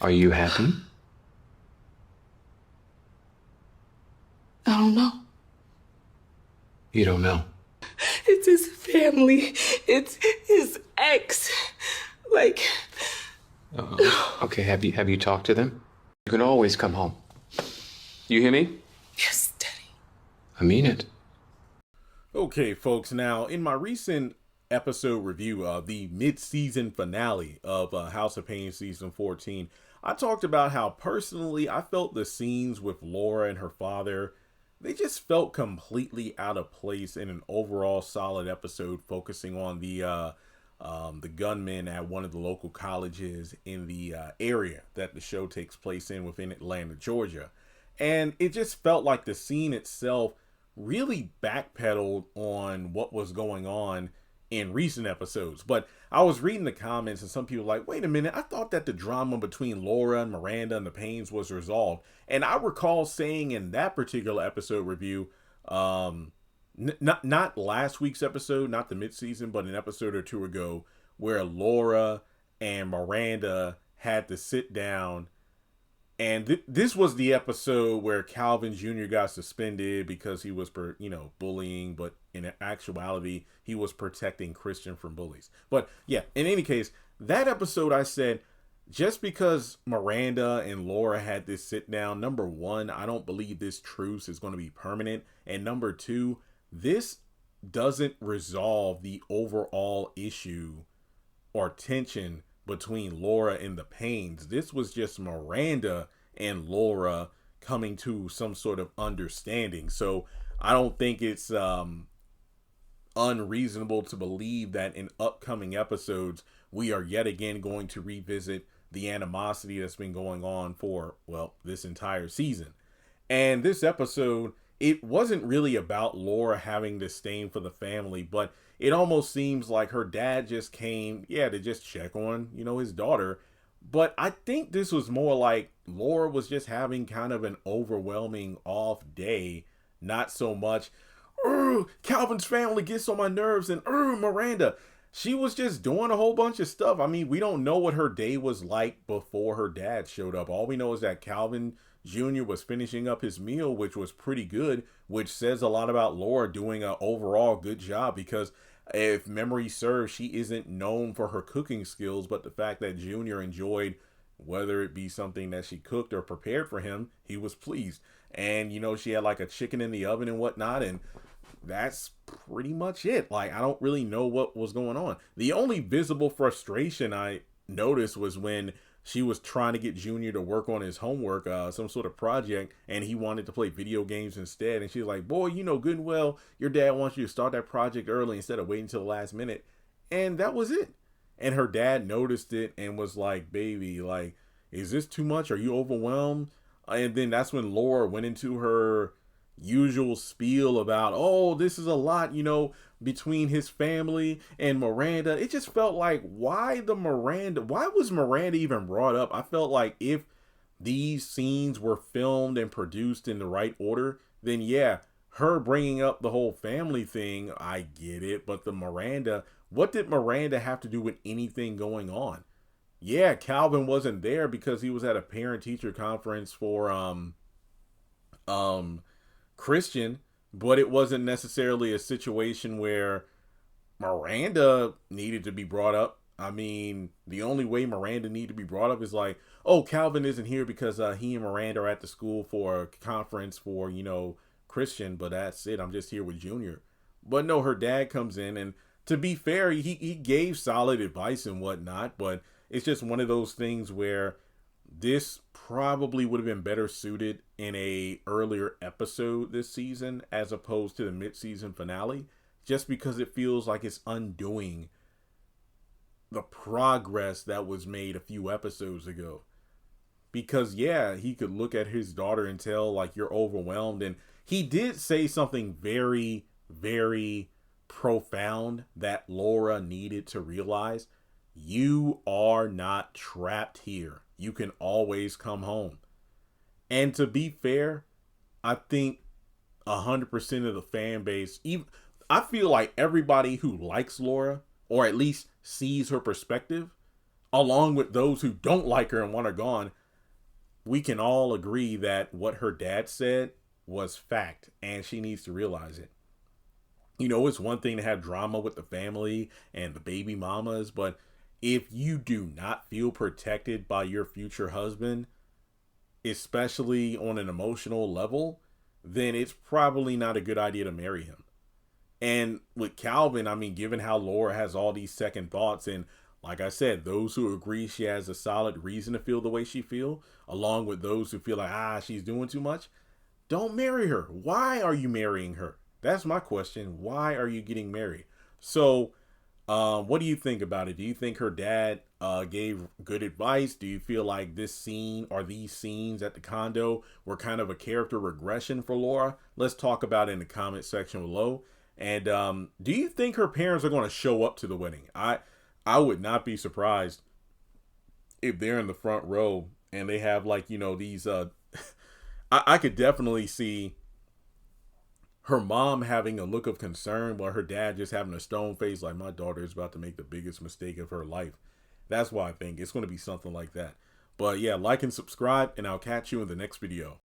Are you happy? I don't know. You don't know. It's his family. It's his ex. Like, Okay, have you talked to them? You can always come home. You hear me? yes, Daddy. I mean it. Okay, folks, now in my recent episode review of the mid-season finale of House of Payne season 14, I talked about how personally I felt the scenes with Laura and her father, they just felt completely out of place in an overall solid episode focusing on the gunman at one of the local colleges in the area that the show takes place in within Atlanta, Georgia. And it just felt like the scene itself really backpedaled on what was going on in recent episodes. But I was reading the comments and some people were like, wait a minute, I thought that the drama between Laura and Miranda and the Paynes was resolved. And I recall saying in that particular episode review, not last week's episode, not the mid-season, but an episode or two ago, where Laura and Miranda had to sit down, and this was the episode where Calvin Jr. got suspended because he was, bullying, but in actuality, he was protecting Christian from bullies. But yeah, in any case, that episode I said, just because Miranda and Laura had this sit down, number one, I don't believe this truce is going to be permanent. And number two, this doesn't resolve the overall issue or tension between Laura and the Paynes. This was just Miranda and Laura coming to some sort of understanding. So I don't think it's unreasonable to believe that in upcoming episodes, we are yet again going to revisit the animosity that's been going on for, well, this entire season. And this episode, it wasn't really about Laura having disdain for the family, but it almost seems like her dad just came, to just check on, his daughter. But I think this was more like Laura was just having kind of an overwhelming off day, not so much, Calvin's family gets on my nerves, and Miranda. She was just doing a whole bunch of stuff. I mean, we don't know what her day was like before her dad showed up. All we know is that Calvin Jr. was finishing up his meal, which was pretty good, which says a lot about Laura doing an overall good job because if memory serves, she isn't known for her cooking skills, but the fact that Jr. enjoyed whether it be something that she cooked or prepared for him, he was pleased. And, she had like a chicken in the oven and whatnot, and that's pretty much it. Like, I don't really know what was going on. The only visible frustration I noticed was when she was trying to get Junior to work on his homework, some sort of project, and he wanted to play video games instead. And she was like, boy, you know good and well your dad wants you to start that project early instead of waiting until the last minute. And that was it. And her dad noticed it and was like, baby, like, is this too much? Are you overwhelmed? And then that's when Laura went into her usual spiel about, oh, this is a lot, between his family and Miranda. It just felt like, why was Miranda even brought up? I felt like if these scenes were filmed and produced in the right order, then yeah, her bringing up the whole family thing, I get it. But what did Miranda have to do with anything going on? Yeah, Calvin wasn't there because he was at a parent teacher conference for Christian, but it wasn't necessarily a situation where Miranda needed to be brought up. I mean, the only way Miranda needed to be brought up is like, oh, Calvin isn't here because he and Miranda are at the school for a conference for, Christian, but that's it. I'm just here with Junior. But no, her dad comes in, and to be fair, he gave solid advice and whatnot, but it's just one of those things where this probably would have been better suited in a earlier episode this season as opposed to the mid-season finale, just because it feels like it's undoing the progress that was made a few episodes ago. Because yeah, he could look at his daughter and tell like you're overwhelmed, and he did say something very, very profound that Laura needed to realize. You are not trapped here. You can always come home. And to be fair, I think 100% of the fan base, even I feel like everybody who likes Laura, or at least sees her perspective, along with those who don't like her and want her gone, we can all agree that what her dad said was fact, and she needs to realize it. You know, it's one thing to have drama with the family and the baby mamas, but if you do not feel protected by your future husband, especially on an emotional level, then it's probably not a good idea to marry him. And with Calvin, I mean, given how Laura has all these second thoughts, and like I said, those who agree she has a solid reason to feel the way she feel, along with those who feel like, she's doing too much, don't marry her. Why are you marrying her? That's my question. Why are you getting married? So, what do you think about it? Do you think her dad gave good advice? Do you feel like this scene or these scenes at the condo were kind of a character regression for Laura? Let's talk about it in the comment section below. And do you think her parents are going to show up to the wedding? I would not be surprised if they're in the front row and they have, like, you know, these I could definitely see her mom having a look of concern while her dad just having a stone face like, my daughter is about to make the biggest mistake of her life. That's why I think it's going to be something like that. But yeah, like and subscribe, and I'll catch you in the next video.